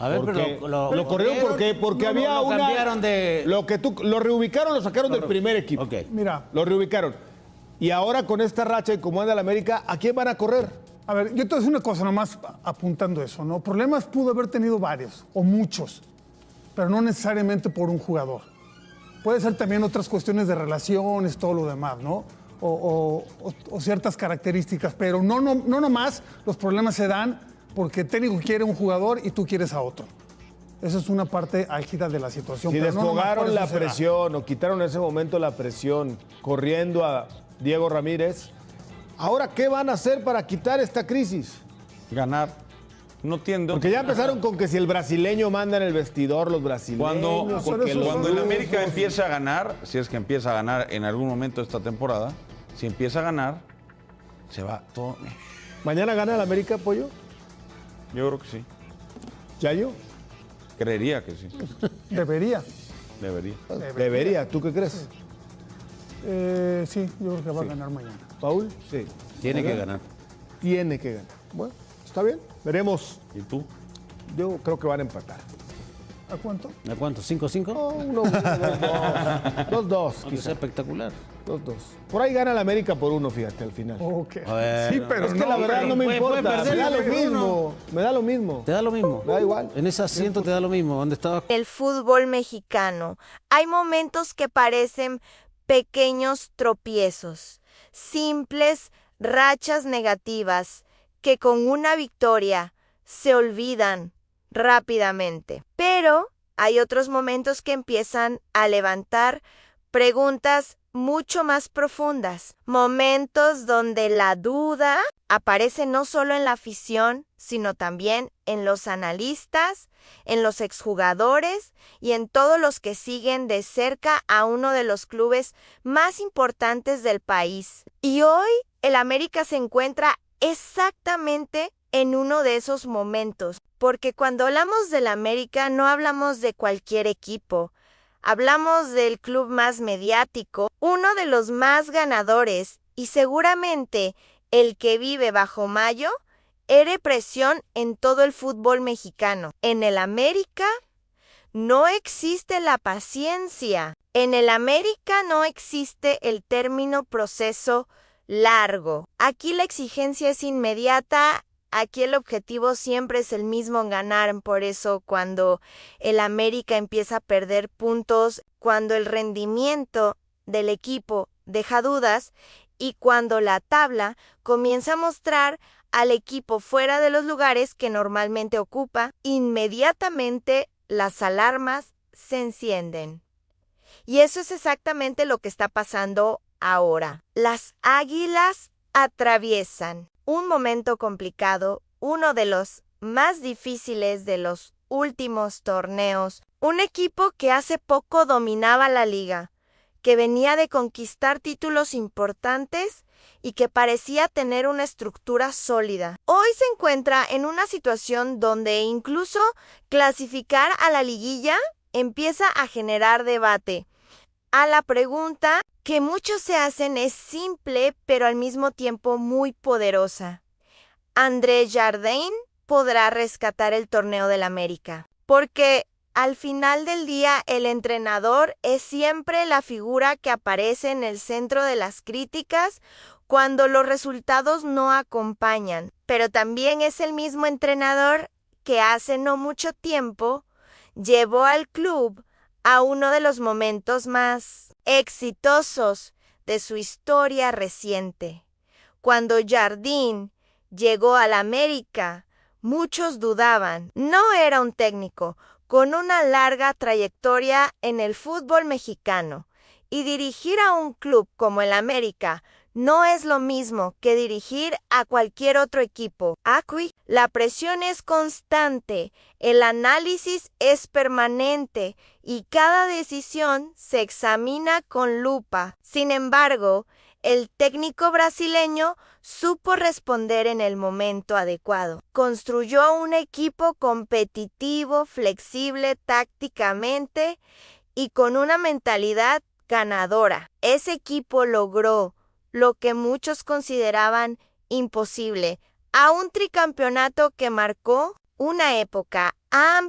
A ver, Porque pero lo corrieron porque no, había lo una... cambiaron de... Lo reubicaron, lo sacaron del primer equipo. Ok. Mira, Lo reubicaron. Y ahora con esta racha y como anda la América, ¿a quién van a correr? a ver, yo te voy a decir una cosa nomás apuntando eso, ¿no? Problemas pudo haber tenido varios, o muchos, pero no necesariamente por un jugador. Puede ser también otras cuestiones de relaciones, todo lo demás, ¿no? O ciertas características, pero no nomás los problemas se dan porque el técnico quiere un jugador y tú quieres a otro. Esa es una parte álgida de la situación. Si pero no nomás por desfogaron eso la se da. presión o quitaron en ese momento la presión corriendo a Diego Ramírez, ¿ahora qué van a hacer para quitar esta crisis? Ganar. No tiendo. Porque ya empezaron con que si el brasileño manda en el vestidor, los brasileños... porque los Cuando el rusos- América empieza a ganar, si es que empieza a ganar en algún momento de esta temporada, si empieza a ganar, se va todo. ¿Mañana gana el América, Pollo? Yo creo que sí. ¿Yayo? Creería que sí. Debería. Debería. Debería. ¿Tú qué crees? Sí, yo creo que va a ganar mañana. ¿Paul? Sí. Tiene que ganar. Tiene que ganar. Bueno, está bien. Veremos. ¿Y tú? Yo creo que van a empatar. ¿A cuánto? ¿A cuánto? ¿5-5? No, 1-1, 2-2. 2-2, Que sea quizá. espectacular. 2-2. Por ahí gana el América por 1, fíjate, al final. Ok. Bueno, Sí, pero Es que la verdad no me puede importa. perder Me da lo el mismo. Me da lo mismo. Te da lo mismo. Me da igual. En ese asiento te da lo mismo. ¿Dónde estaba? El fútbol mexicano. Hay momentos que parecen pequeños tropiezos, simples rachas negativas que con una victoria se olvidan rápidamente. Pero hay otros momentos que empiezan a levantar preguntas mucho más profundas, momentos donde la duda aparece no solo en la afición, sino también en los analistas, en los exjugadores y en todos los que siguen de cerca a uno de los clubes más importantes del país. Y hoy el América se encuentra exactamente en uno de esos momentos, porque cuando hablamos del América no hablamos de cualquier equipo. Hablamos del club más mediático, uno de los más ganadores y seguramente el que vive bajo Mayo, era presión en todo el fútbol mexicano. En el América no existe la paciencia. En el América no existe el término proceso largo. Aquí la exigencia es inmediata. Aquí el objetivo siempre es el mismo, ganar. Por eso cuando el América empieza a perder puntos, cuando el rendimiento del equipo deja dudas y cuando la tabla comienza a mostrar al equipo fuera de los lugares que normalmente ocupa, inmediatamente las alarmas se encienden. Y eso es exactamente lo que está pasando ahora. Las Águilas atraviesan un momento complicado, uno de los más difíciles de los últimos torneos. Un equipo que hace poco dominaba la liga, que venía de conquistar títulos importantes y que parecía tener una estructura sólida. Hoy se encuentra en una situación donde incluso clasificar a la liguilla empieza a generar debate. a la pregunta que muchos se hacen es simple, pero al mismo tiempo muy poderosa. ¿André Jardine podrá rescatar el torneo del América? Porque al final del día el entrenador es siempre la figura que aparece en el centro de las críticas cuando los resultados no acompañan, pero también es el mismo entrenador que hace no mucho tiempo llevó al club a uno de los momentos más exitosos de su historia reciente. Cuando Jardine llegó al América, muchos dudaban. No era un técnico con una larga trayectoria en el fútbol mexicano, y dirigir a un club como el América no es lo mismo que dirigir a cualquier otro equipo. Aquí, la presión es constante, el análisis es permanente y cada decisión se examina con lupa. Sin embargo, el técnico brasileño supo responder en el momento adecuado. Construyó un equipo competitivo, flexible tácticamente y con una mentalidad ganadora. Ese equipo logró lo que muchos consideraban imposible, a un tricampeonato que marcó una época.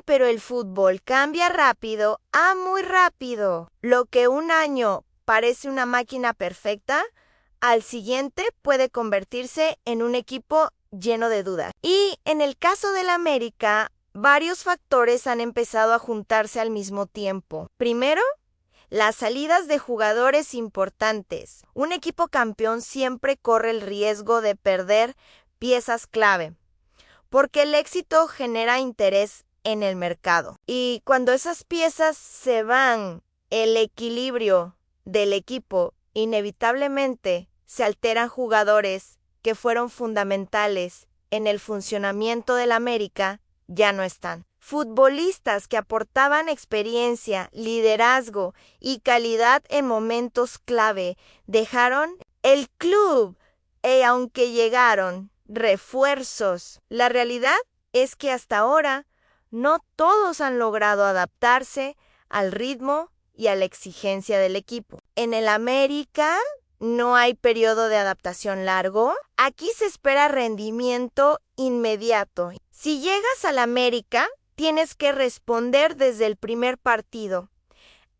Pero el fútbol cambia rápido, muy rápido. Lo que un año parece una máquina perfecta, al siguiente puede convertirse en un equipo lleno de dudas. Y en el caso del América, varios factores han empezado a juntarse al mismo tiempo. Primero, las salidas de jugadores importantes. Un equipo campeón siempre corre el riesgo de perder piezas clave, porque el éxito genera interés en el mercado. Y cuando esas piezas se van, el equilibrio del equipo, inevitablemente se alteran jugadores que fueron fundamentales en el funcionamiento del América, ya no están. Futbolistas que aportaban experiencia, liderazgo y calidad en momentos clave dejaron el club, aunque llegaron refuerzos. La realidad es que hasta ahora no todos han logrado adaptarse al ritmo y a la exigencia del equipo. En el América no hay periodo de adaptación largo. Aquí se espera rendimiento inmediato. Si llegas al América, tienes que responder desde el primer partido.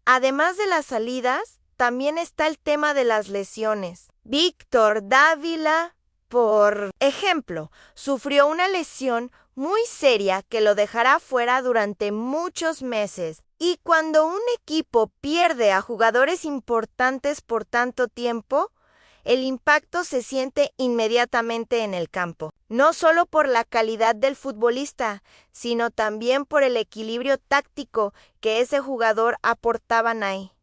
Además de las salidas, también está el tema de las lesiones. Víctor Dávila, por ejemplo, sufrió una lesión muy seria que lo dejará fuera durante muchos meses. Y cuando un equipo pierde a jugadores importantes por tanto tiempo, el impacto se siente inmediatamente en el campo. No solo por la calidad del futbolista, sino también por el equilibrio táctico que ese jugador aportaba ahí.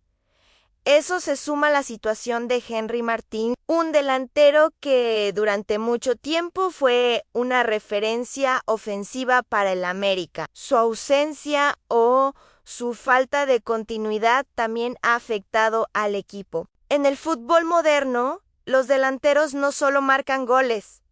Eso se suma a la situación de Henry Martín, un delantero que durante mucho tiempo fue una referencia ofensiva para el América. Su ausencia o su falta de continuidad también ha afectado al equipo. En el fútbol moderno, los delanteros no solo marcan goles,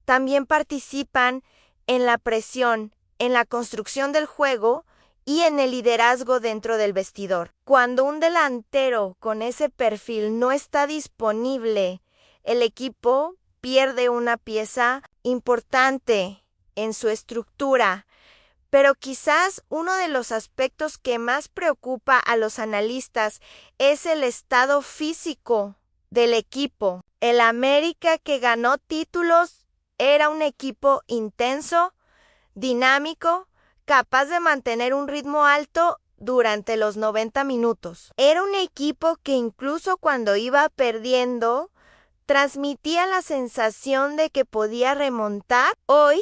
también participan en la presión, en la construcción del juego y en el liderazgo dentro del vestidor. Cuando un delantero con ese perfil no está disponible, el equipo pierde una pieza importante en su estructura. Pero quizás uno de los aspectos que más preocupa a los analistas es el estado físico del equipo. El América, que ganó títulos, era un equipo intenso, dinámico, capaz de mantener un ritmo alto durante los 90 minutos. Era un equipo que incluso cuando iba perdiendo, transmitía la sensación de que podía remontar. Hoy,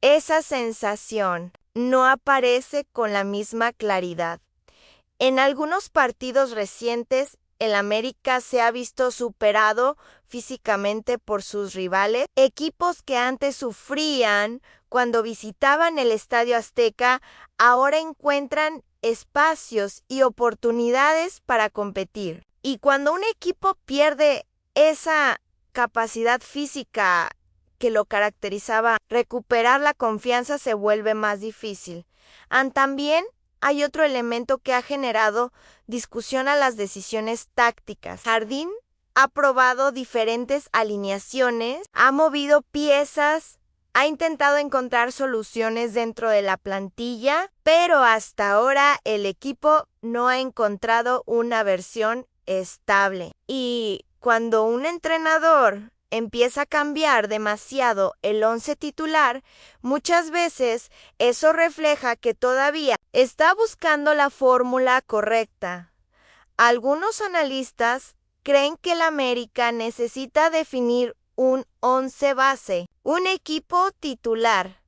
esa sensación no aparece con la misma claridad. En algunos partidos recientes, el América se ha visto superado físicamente por sus rivales. Equipos que antes sufrían cuando visitaban el Estadio Azteca, ahora encuentran espacios y oportunidades para competir. Y cuando un equipo pierde esa capacidad física que lo caracterizaba, recuperar la confianza se vuelve más difícil. También hay otro elemento que ha generado discusión a las decisiones tácticas. Jardín ha probado diferentes alineaciones, ha movido piezas, ha intentado encontrar soluciones dentro de la plantilla, pero hasta ahora el equipo no ha encontrado una versión estable. Y cuando un entrenador empieza a cambiar demasiado el once titular, muchas veces eso refleja que todavía está buscando la fórmula correcta. Algunos analistas creen que el América necesita definir un once base, un equipo titular,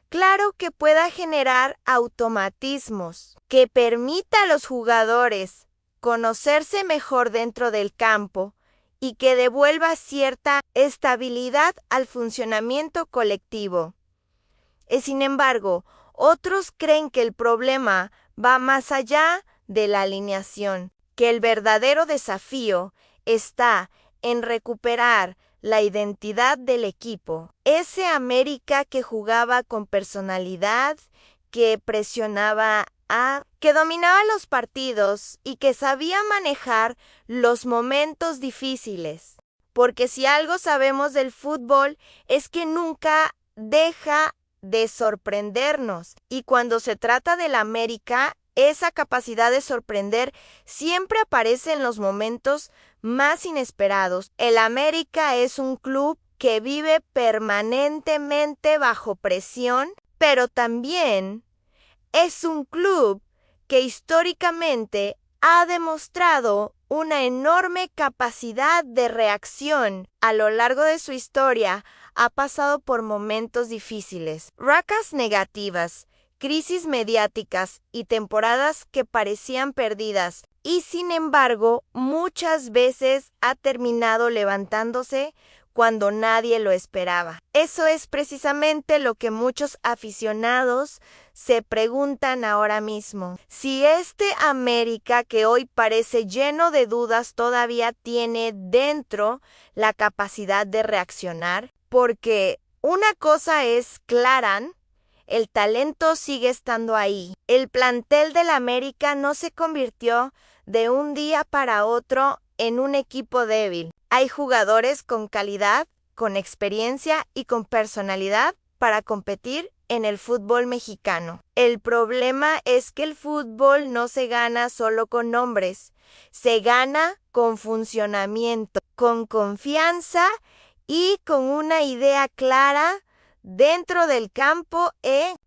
claro, que pueda generar automatismos, que permita a los jugadores conocerse mejor dentro del campo y que devuelva cierta estabilidad al funcionamiento colectivo. Sin embargo, otros creen que el problema va más allá de la alineación, que el verdadero desafío está en recuperar la identidad del equipo. Ese América que jugaba con personalidad, que presionaba que dominaba los partidos y que sabía manejar los momentos difíciles. Porque si algo sabemos del fútbol es que nunca deja de sorprendernos. Y cuando se trata del América, esa capacidad de sorprender siempre aparece en los momentos más inesperados. El América es un club que vive permanentemente bajo presión, pero también es un club que históricamente ha demostrado una enorme capacidad de reacción. A lo largo de su historia ha pasado por momentos difíciles, rachas negativas, crisis mediáticas y temporadas que parecían perdidas, y sin embargo muchas veces ha terminado levantándose cuando nadie lo esperaba. Eso es precisamente lo que muchos aficionados se preguntan ahora mismo. Si este América que hoy parece lleno de dudas todavía tiene dentro la capacidad de reaccionar, porque una cosa es clara, el talento sigue estando ahí. El plantel del América no se convirtió de un día para otro en un equipo débil. Hay jugadores con calidad, con experiencia y con personalidad para competir en el fútbol mexicano. El problema es que el fútbol no se gana solo con nombres, se gana con funcionamiento, con confianza y con una idea clara dentro del campo.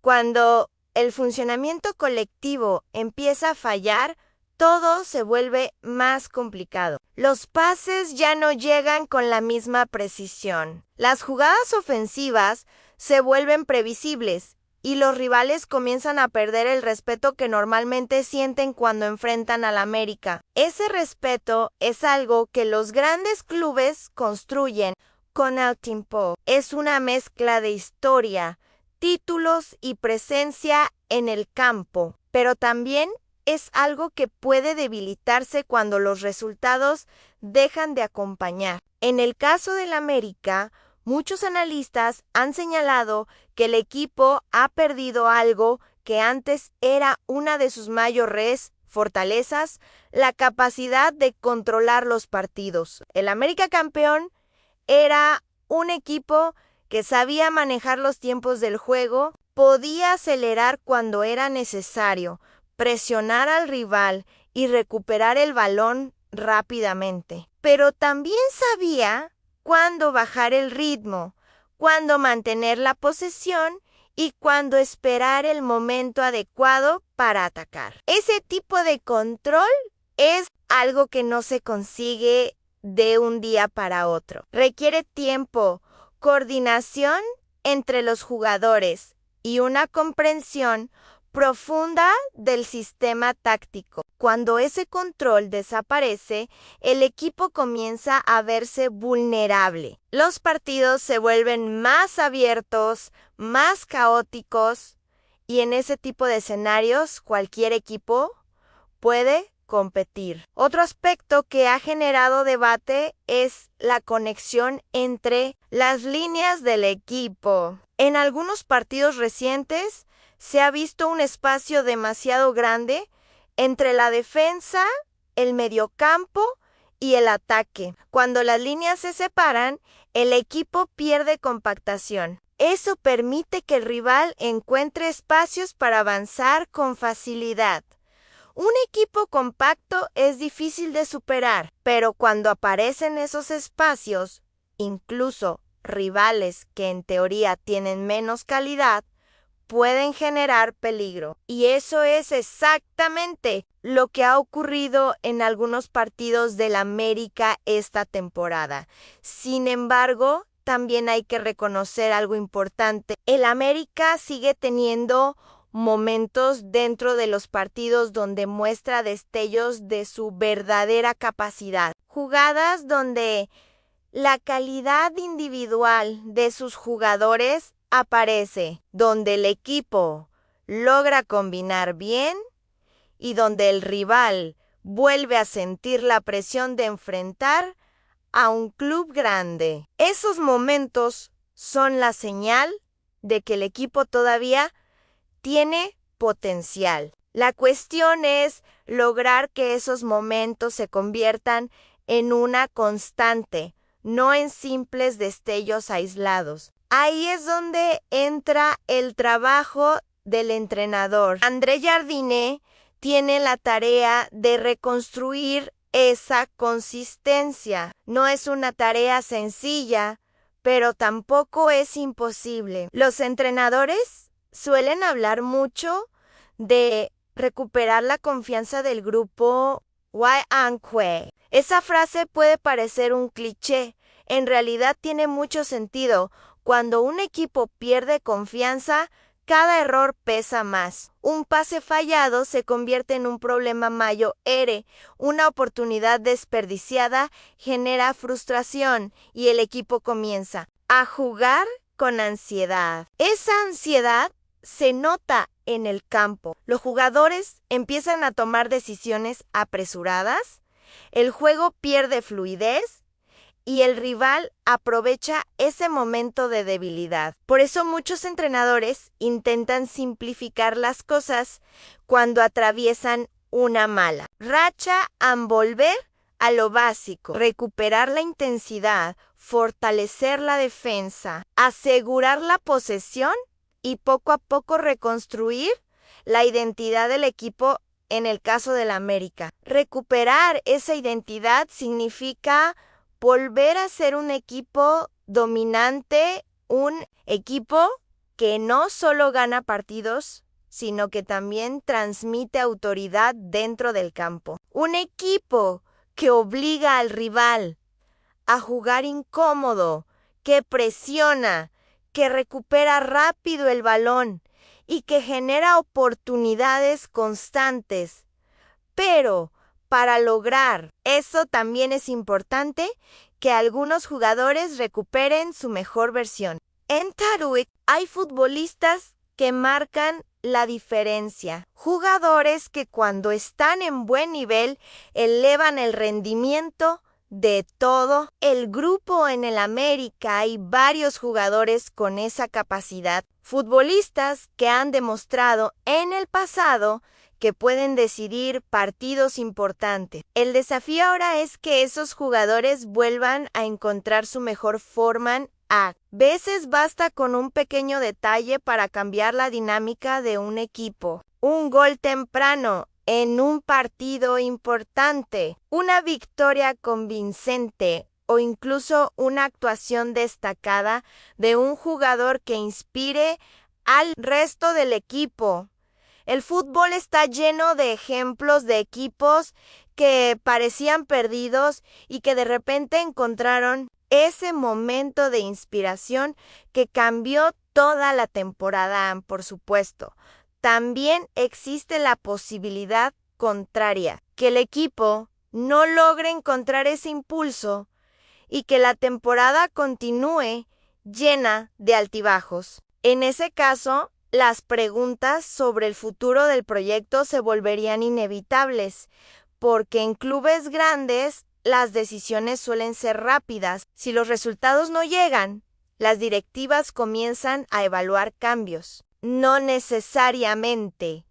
Cuando el funcionamiento colectivo empieza a fallar, todo se vuelve más complicado. Los pases ya no llegan con la misma precisión. Las jugadas ofensivas se vuelven previsibles y los rivales comienzan a perder el respeto que normalmente sienten cuando enfrentan al América. Ese respeto es algo que los grandes clubes construyen con el tiempo. Es una mezcla de historia, títulos y presencia en el campo, pero también es algo que puede debilitarse cuando los resultados dejan de acompañar. En el caso del América, muchos analistas han señalado que el equipo ha perdido algo que antes era una de sus mayores fortalezas, la capacidad de controlar los partidos. El América campeón era un equipo que sabía manejar los tiempos del juego, podía acelerar cuando era necesario, presionar al rival y recuperar el balón rápidamente. Pero también sabía cuándo bajar el ritmo, cuándo mantener la posesión y cuándo esperar el momento adecuado para atacar. Ese tipo de control es algo que no se consigue de un día para otro. Requiere tiempo, coordinación entre los jugadores y una comprensión profunda del sistema táctico. Cuando ese control desaparece, el equipo comienza a verse vulnerable. Los partidos se vuelven más abiertos, más caóticos, y en ese tipo de escenarios cualquier equipo puede competir. Otro aspecto que ha generado debate es la conexión entre las líneas del equipo. En algunos partidos recientes se ha visto un espacio demasiado grande entre la defensa, el mediocampo y el ataque. Cuando las líneas se separan, el equipo pierde compactación. Eso permite que el rival encuentre espacios para avanzar con facilidad. Un equipo compacto es difícil de superar, pero cuando aparecen esos espacios, incluso rivales que en teoría tienen menos calidad, pueden generar peligro. Y eso es exactamente lo que ha ocurrido en algunos partidos del América esta temporada. Sin embargo, también hay que reconocer algo importante. El América sigue teniendo momentos dentro de los partidos donde muestra destellos de su verdadera capacidad. Jugadas donde la calidad individual de sus jugadores aparece, donde el equipo logra combinar bien y donde el rival vuelve a sentir la presión de enfrentar a un club grande. Esos momentos son la señal de que el equipo todavía tiene potencial. La cuestión es lograr que esos momentos se conviertan en una constante, no en simples destellos aislados. Ahí es donde entra el trabajo del entrenador. André Jardine tiene la tarea de reconstruir esa consistencia. No es una tarea sencilla, pero tampoco es imposible. Los entrenadores suelen hablar mucho de recuperar la confianza del grupo Hwayangkwe. Esa frase puede parecer un cliché. En realidad tiene mucho sentido. Cuando un equipo pierde confianza, cada error pesa más. Un pase fallado se convierte en un problema mayor. Una oportunidad desperdiciada genera frustración y el equipo comienza a jugar con ansiedad. Esa ansiedad se nota en el campo. Los jugadores empiezan a tomar decisiones apresuradas, el juego pierde fluidez y el rival aprovecha ese momento de debilidad. Por eso muchos entrenadores intentan simplificar las cosas cuando atraviesan una mala racha, volver a lo básico, recuperar la intensidad, fortalecer la defensa, asegurar la posesión y poco a poco reconstruir la identidad del equipo en el caso del América. Recuperar esa identidad significa volver a ser un equipo dominante, un equipo que no solo gana partidos, sino que también transmite autoridad dentro del campo. Un equipo que obliga al rival a jugar incómodo, que presiona, que recupera rápido el balón y que genera oportunidades constantes. Pero para lograr eso también es importante que algunos jugadores recuperen su mejor versión. En Taruik hay futbolistas que marcan la diferencia. Jugadores que cuando están en buen nivel elevan el rendimiento de todo el grupo. En el América hay varios jugadores con esa capacidad. Futbolistas que han demostrado en el pasado que pueden decidir partidos importantes. El desafío ahora es que esos jugadores vuelvan a encontrar su mejor forma. A veces basta con un pequeño detalle para cambiar la dinámica de un equipo. Un gol temprano en un partido importante, una victoria convincente o incluso una actuación destacada de un jugador que inspire al resto del equipo. El fútbol está lleno de ejemplos de equipos que parecían perdidos y que de repente encontraron ese momento de inspiración que cambió toda la temporada, por supuesto. También existe la posibilidad contraria, que el equipo no logre encontrar ese impulso y que la temporada continúe llena de altibajos. En ese caso, las preguntas sobre el futuro del proyecto se volverían inevitables, porque en clubes grandes las decisiones suelen ser rápidas. Si los resultados no llegan, las directivas comienzan a evaluar cambios. No necesariamente,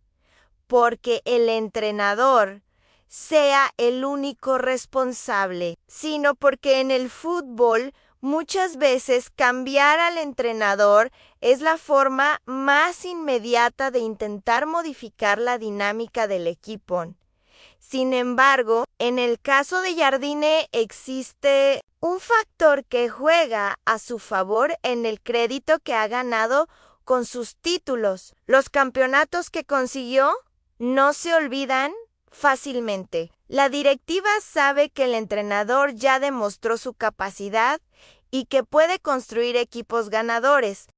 porque el entrenador sea el único responsable, sino porque en el fútbol muchas veces cambiar al entrenador es la forma más inmediata de intentar modificar la dinámica del equipo. Sin embargo, en el caso de Jardine existe un factor que juega a su favor en el crédito que ha ganado con sus títulos. Los campeonatos que consiguió no se olvidan fácilmente. La directiva sabe que el entrenador ya demostró su capacidad y que puede construir equipos ganadores.